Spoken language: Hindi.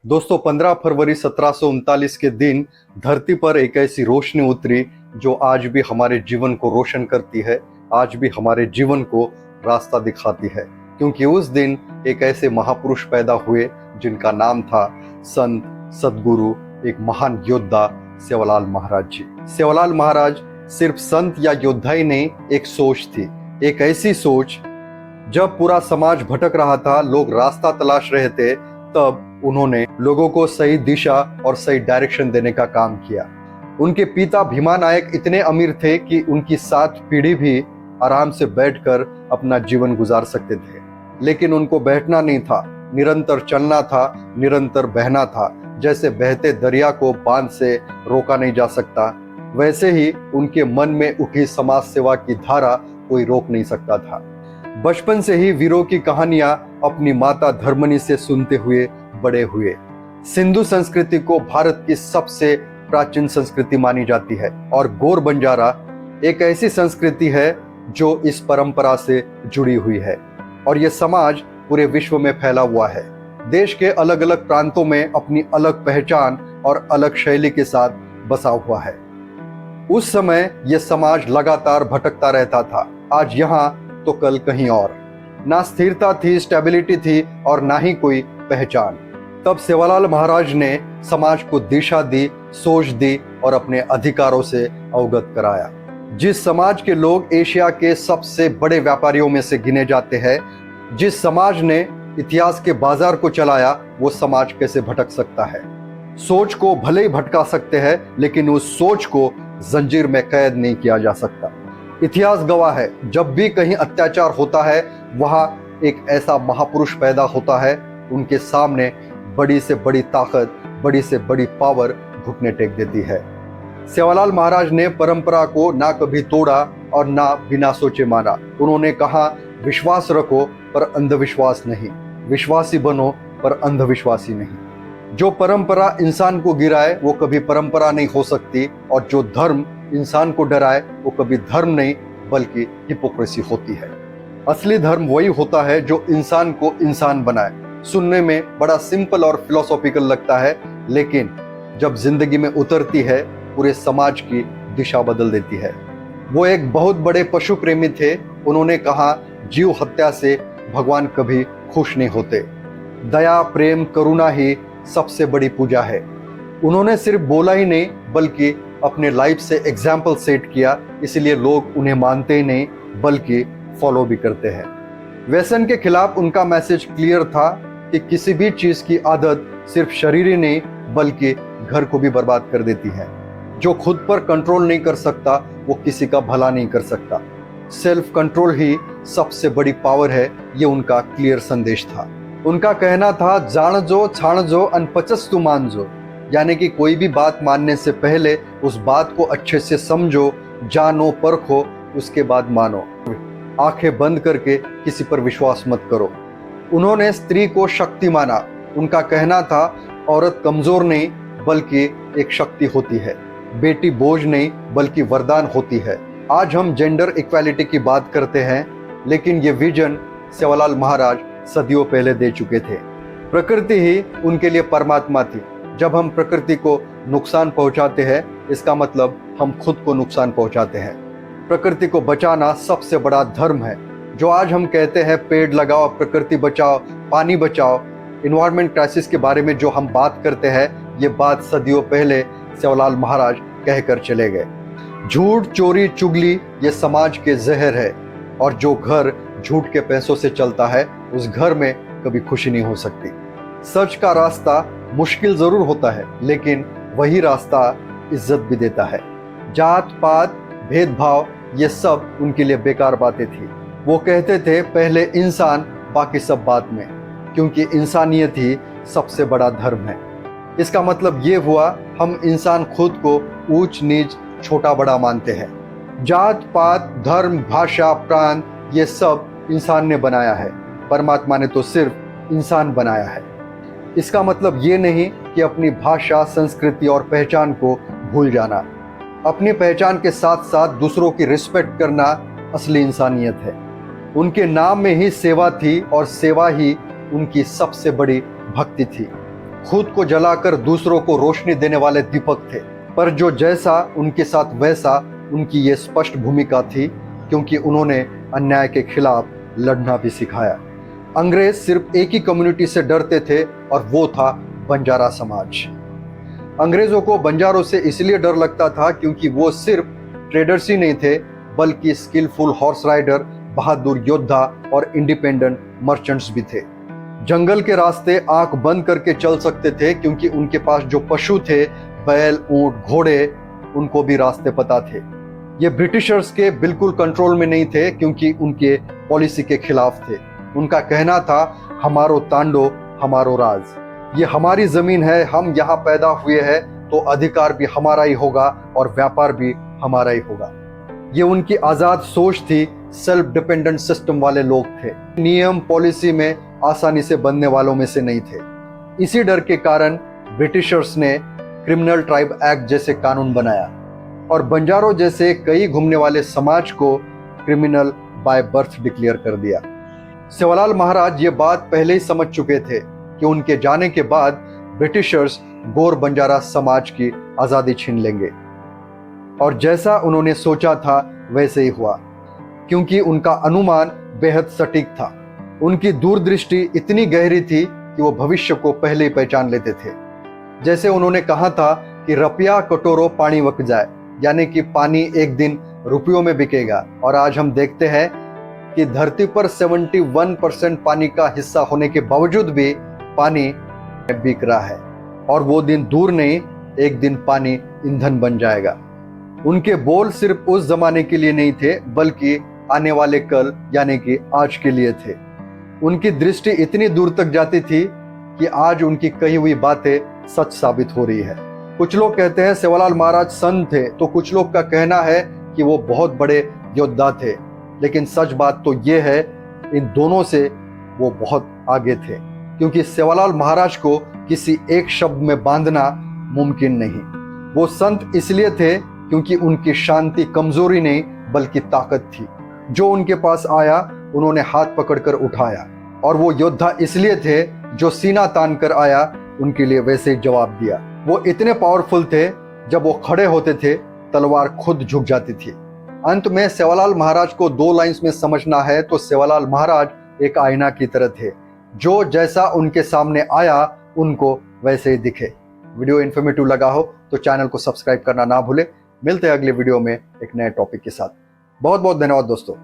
दोस्तों 15 फरवरी 1739 के दिन धरती पर एक ऐसी रोशनी उतरी जो आज भी हमारे जीवन को रोशन करती है, आज भी हमारे जीवन को रास्ता दिखाती है। क्योंकि उस दिन एक ऐसे महापुरुष पैदा हुए जिनका नाम था संत सदगुरु, एक महान योद्धा सेवालाल महाराज जी। सेवालाल महाराज सिर्फ संत या योद्धा ही नहीं, एक सोच थी, एक ऐसी सोच जब पूरा समाज भटक रहा था, लोग रास्ता तलाश रहे थे, तब उन्होंने लोगों को सही दिशा और सही डायरेक्शन देने का काम किया। उनके पिता भीमा नायक इतने अमीर थे कि उनकी 7 पीढ़ी भी आराम से बैठकर अपना जीवन गुजार सकते थे, लेकिन उनको बैठना नहीं था, निरंतर चलना था, निरंतर बहना था। जैसे बहते दरिया को बांध से रोका नहीं जा सकता, वैसे ही उनके मन में उठी समाज सेवा की धारा कोई रोक नहीं सकता था। बचपन से ही वीरों की कहानियां अपनी माता धर्मनी से सुनते हुए बड़े हुए। सिंधु संस्कृति को भारत की सबसे प्राचीन संस्कृति मानी जाती है और गोर बंजारा एक ऐसी संस्कृति है जो इस परंपरा से जुड़ी हुई है और यह समाज पूरे विश्व में फैला हुआ है। देश के अलग अलग प्रांतों में अपनी अलग पहचान और अलग शैली के साथ बसा हुआ है। उस समय यह समाज लगातार भटकता रहता था, आज यहाँ तो कल कहीं और। ना स्थिरता थी, स्टेबिलिटी थी और ना ही कोई पहचान। तब सेवालाल महाराज ने समाज को दिशा दी, सोच दी और अपने अधिकारों से अवगत कराया। जिस समाज के लोग एशिया के सबसे बड़े व्यापारियों में से गिने जाते हैं, जिस समाज ने इतिहास के बाजार को चलाया, वो समाज कैसे भटक सकता है? सोच को भले ही भटका सकते हैं, लेकिन उस सोच को जंजीर में कैद नहीं किया जा सकता। इतिहास गवाह है, जब भी कहीं अत्याचार होता है, वहां एक ऐसा महापुरुष पैदा होता है, उनके सामने बड़ी से बड़ी ताकत, बड़ी से बड़ी पावर घुटने टेक देती है। सेवालाल महाराज ने परंपरा को ना कभी तोड़ा और ना बिना सोचे माना। उन्होंने कहा, विश्वास रखो पर अंधविश्वास नहीं, विश्वासी बनो पर अंधविश्वासी नहीं। जो परंपरा इंसान को गिराए वो कभी परंपरा नहीं हो सकती, और जो धर्म इंसान को डराए वो कभी धर्म नहीं बल्कि हिपोक्रेसी होती है। असली धर्म वही होता है जो इंसान को इंसान बनाए। सुनने में बड़ा सिंपल और फिलोसॉफिकल लगता है, लेकिन जब जिंदगी में उतरती है पूरे समाज की दिशा बदल देती है। वो एक बहुत बड़े पशु प्रेमी थे। उन्होंने कहा, जीव हत्या से भगवान कभी खुश नहीं होते, दया प्रेम करुणा ही सबसे बड़ी पूजा है। उन्होंने सिर्फ बोला ही नहीं बल्कि अपने लाइफ से एग्जाम्पल सेट किया, इसलिए लोग उन्हें मानते ही नहीं बल्कि फॉलो भी करते हैं। व्यसन के खिलाफ उनका मैसेज क्लियर था कि किसी भी चीज की आदत सिर्फ शरीर ही नहीं बल्कि घर को भी बर्बाद कर देती है। जो खुद पर कंट्रोल नहीं कर सकता वो किसी का भला नहीं कर सकता। सेल्फ कंट्रोल ही सबसे बड़ी पावर है, ये उनका क्लियर संदेश था। उनका कहना था, जाणजो छाणजो अन पचस्तु मानजो, यानी कि कोई भी बात मानने से पहले उस बात को अच्छे से समझो, जानो, परखो, उसके बाद मानो। आंखें बंद करके किसी पर विश्वास मत करो। उन्होंने स्त्री को शक्ति माना। उनका कहना था, औरत कमजोर नहीं बल्कि एक शक्ति होती है, बेटी बोझ नहीं बल्कि वरदान होती है। आज हम जेंडर इक्वालिटी की बात करते हैं, लेकिन ये विजन सेवालाल महाराज सदियों पहले दे चुके थे। प्रकृति ही उनके लिए परमात्मा थी। जब हम प्रकृति को नुकसान पहुंचाते हैं, इसका मतलब हम खुद को नुकसान पहुंचाते हैं। प्रकृति को बचाना सबसे बड़ा धर्म है। जो आज हम कहते हैं पेड़ लगाओ, प्रकृति बचाओ, पानी बचाओ, इन्वायरमेंट क्राइसिस के बारे में जो हम बात करते हैं, ये बात सदियों पहले सेवालाल महाराज कहकर चले गए। झूठ चोरी चुगली ये समाज के जहर है, और जो घर झूठ के पैसों से चलता है उस घर में कभी खुशी नहीं हो सकती। सच का रास्ता मुश्किल जरूर होता है, लेकिन वही रास्ता इज्जत भी देता है। जात पात भेदभाव ये सब उनके लिए बेकार बातें थी। वो कहते थे, पहले इंसान बाकी सब बात में, क्योंकि इंसानियत ही सबसे बड़ा धर्म है। इसका मतलब ये हुआ, हम इंसान खुद को ऊंच नीच छोटा बड़ा मानते हैं। जात पात धर्म भाषा प्रांत ये सब इंसान ने बनाया है, परमात्मा ने तो सिर्फ इंसान बनाया है। इसका मतलब ये नहीं कि अपनी भाषा संस्कृति और पहचान को भूल जाना। अपनी पहचान के साथ साथ दूसरों की रिस्पेक्ट करना असली इंसानियत है। उनके नाम में ही सेवा थी और सेवा ही उनकी सबसे बड़ी भक्ति थी। खुद को जलाकर दूसरों को रोशनी देने वाले दीपक थे। पर जो जैसा उनके साथ वैसा उनकी ये स्पष्ट भूमिका थी, क्योंकि उन्होंने अन्याय के खिलाफ लड़ना भी सिखाया। अंग्रेज सिर्फ एक ही कम्युनिटी से डरते थे और वो था बंजारा समाज। अंग्रेजों को बंजारों से इसलिए डर लगता था क्योंकि वो सिर्फ ट्रेडर्स ही नहीं थे, बल्कि स्किलफुल हॉर्स राइडर, बहादुर योद्धा और इंडिपेंडेंट मर्चेंट्स भी थे। जंगल के रास्ते आंख बंद करके चल सकते थे क्योंकि उनके पास जो पशु थे, बैल, ऊंट, घोड़े, उनको भी रास्ते पता थे। ये ब्रिटिशर्स के बिल्कुल कंट्रोल में नहीं थे क्योंकि उनके पॉलिसी के खिलाफ थे। उनका कहना था, हमारो तांडो हमारो राज, ये हमारी जमीन है, हम यहाँ पैदा हुए हैं तो अधिकार भी हमारा ही होगा और व्यापार भी हमारा ही होगा। ये उनकी आजाद सोच थी। सेल्फ डिपेंडेंट सिस्टम वाले लोग थे, नियम पॉलिसी में आसानी से बनने वालों में से नहीं थे। इसी डर के कारण ब्रिटिशर्स ने क्रिमिनल ट्राइब एक्ट जैसे कानून बनाया और बंजारों जैसे कई घूमने वाले समाज को क्रिमिनल बाय बर्थ डिक्लेयर कर दिया। सेवालाल महाराज ये बात पहले ही समझ चुके थे कि उनके जाने के बाद ब्रिटिशर्स गोर बंजारा समाज की आजादी छीन लेंगे, और जैसा उन्होंने सोचा था वैसे ही हुआ, क्योंकि उनका अनुमान बेहद सटीक था। उनकी दूरदृष्टि इतनी गहरी थी कि वो भविष्य को पहले ही पहचान लेते थे। जैसे उन्होंने कहा था कि रुपया कटोरो पानी वक जाए, यानी कि पानी एक दिन रुपयों में बिकेगा, और आज हम देखते हैं कि धरती पर 71% पानी का हिस्सा होने के बावजूद भी पानी बिक रहा है, और वो दिन दूर नहीं, एक दिन पानी ईंधन बन जाएगा। उनके बोल सिर्फ उस जमाने के लिए नहीं थे, बल्कि आने वाले कल यानी कि आज के लिए थे। उनकी दृष्टि इतनी दूर तक जाती थी कि आज उनकी कही हुई बातें सच साबित हो रही है। कुछ लोग कहते हैं सेवालाल महाराज संत थे, तो कुछ लोग का कहना है कि वो बहुत बड़े योद्धा थे, लेकिन सच बात तो ये है, इन दोनों से वो बहुत आगे थे, क्योंकि सेवालाल महाराज को किसी एक शब्द में बांधना मुमकिन नहीं। वो संत इसलिए थे क्योंकि उनकी शांति कमजोरी नहीं बल्कि ताकत थी। जो उनके पास आया उन्होंने हाथ पकड़कर उठाया, और वो योद्धा इसलिए थे जो सीना तान कर आया उनके लिए वैसे ही जवाब दिया। वो इतने पावरफुल थे, जब वो खड़े होते थे तलवार खुद झुक जाती थी। अंत में सेवालाल महाराज को 2 लाइंस में समझना है तो सेवालाल महाराज एक आईना की तरह थे, जो जैसा उनके सामने आया उनको वैसे ही दिखे। वीडियो इन्फॉर्मेटिव लगा हो तो चैनल को सब्सक्राइब करना ना भूले। मिलते हैं अगले वीडियो में एक नए टॉपिक के साथ। बहुत बहुत धन्यवाद दोस्तों।